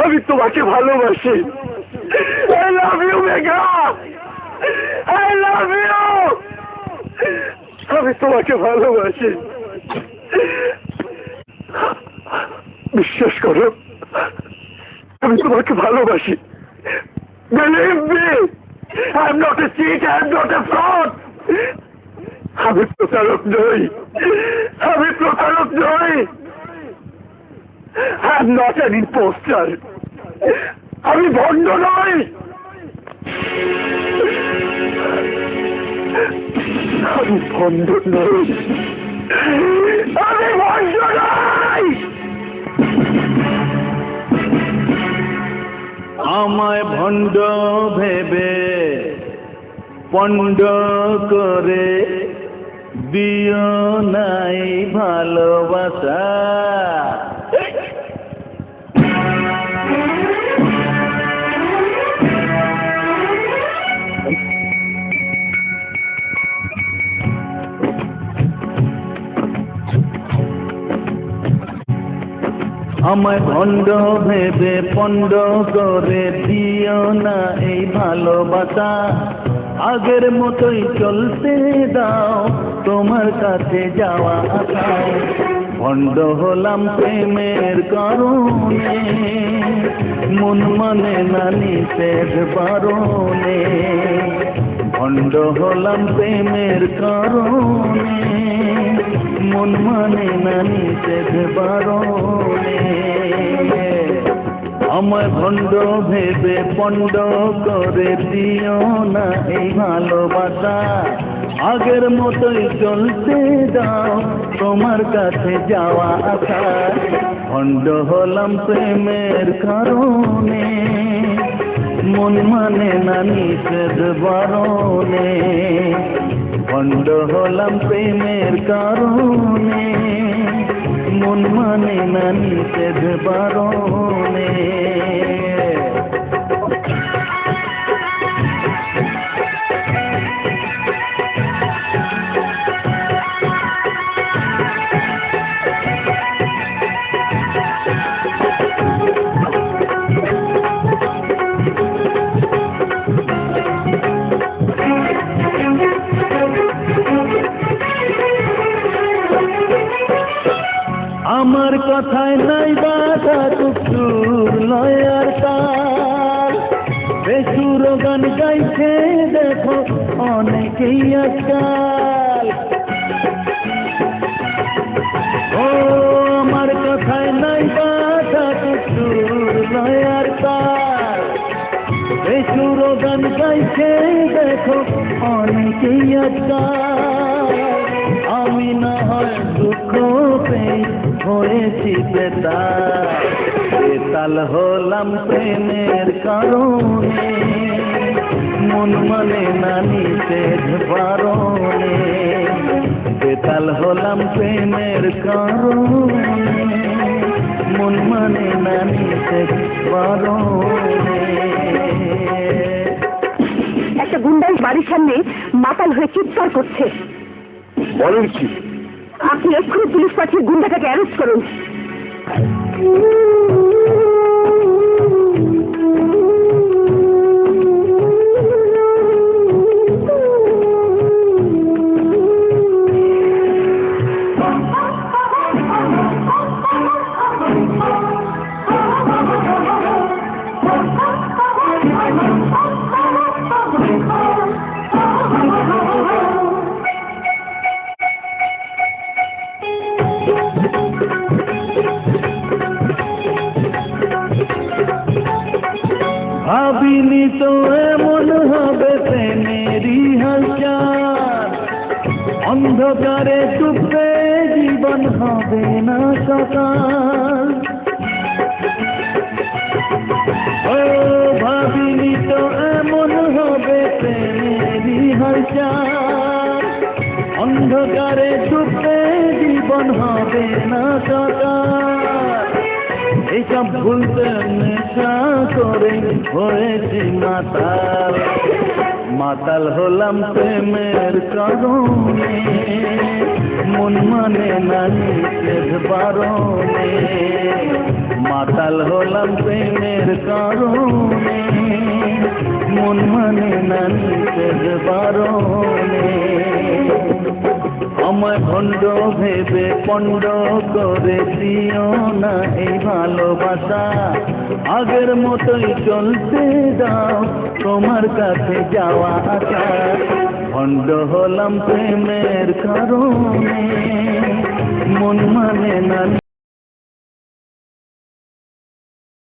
আমি তোমাকে ভালোবাসি। I love you, Megha. I love you। আমি তোমাকে ভালোবাসি। বিশ্বাস করো, আমি তোমাকে ভালোবাসি। Believe me, I am not a cheat, I am not a fraud। আমি প্রতারক নই, আমি প্রতারক নই। I am not an imposter। আমি ভণ্ড নই। আমি ভণ্ড নই, আমি ভণ্ড নই। আমায় ভণ্ড ভেবে পণ্ড করে দিও নাই ভালোবাসা। আমায় ভণ্ড ভেবে পণ্ড করে দিও না এই ভালোবাসা। আগের মতোই চলতে দাও তোমার কাছে যাওয়া আশায়। ভণ্ড হলাম প্রেমের কারণে, মন মানে না নিষেধ বারণে। ভণ্ড হলাম প্রেমের কারণে, মন মানে না নিষেধ বারণে। আমায় ভণ্ড ভেবে পণ্ড করে দিও না এই ভালোবাসা। আগের মতোই চলতে দাও তোমার কাছে যাওয়া আশা। ভণ্ড হলাম প্রেমের কারণে, মন মানে না নিষেধ বারণে। ভণ্ড হলাম প্রেমের কারণে, মন মানে না নিষেধ বারণে। আমার কথায় নাই বাধা টুকটুর লয়ার তাল। বেসুর গান গাইছে দেখো অনেকেই আজকাল। ও আমার কথায় নাই বাধা টুকটুর লয়ার তাল। বেসুর গান গাইছে দেখো অনেকেই আজকাল। আমি না হয় দুঃখ পেয়ে হয়েছি বেতাল। বেতাল হলাম প্রেমের কারণে, মন মানে না নিষেধ বারণে। বেতাল হলাম প্রেমের কারণে, মন মানে না নিষেধ বারণে। একটা গুন্ডাই বাড়ির সামনে মাতাল হয়ে চিৎকার করছে। বলেন কি? আপনি এক্ষুনি পুলিশ পাঠিয়ে গুন্ডাটাকে অ্যারেস্ট করুন। ভাবিনি তো এমন হবে প্রেমেরই হালচাল। অন্ধকারে ডুববে জীবন হবে না সকাল। ও ভাবিনি তো এমন হবে প্রেমেরই হালচাল। অন্ধকারে ডুববে জীবন হবে না সকাল। এইসব ভুলতে নেশা করে হয়েছি মাতাল। মাতাল হলাম প্রেমের কারণে, মন মানে না নিষেধ বারণে। মাতাল হলাম প্রেমের কারণে, মন মানে না নিষেধ বারণে। আমায় ভণ্ড ভেবে পণ্ড করে দিও না এই ভালোবাসা, আগের মতোই চলতে দাও তোমার কাছে যাওয়া আসা। ভণ্ড হলাম প্রেমের কারণে, মন মানে না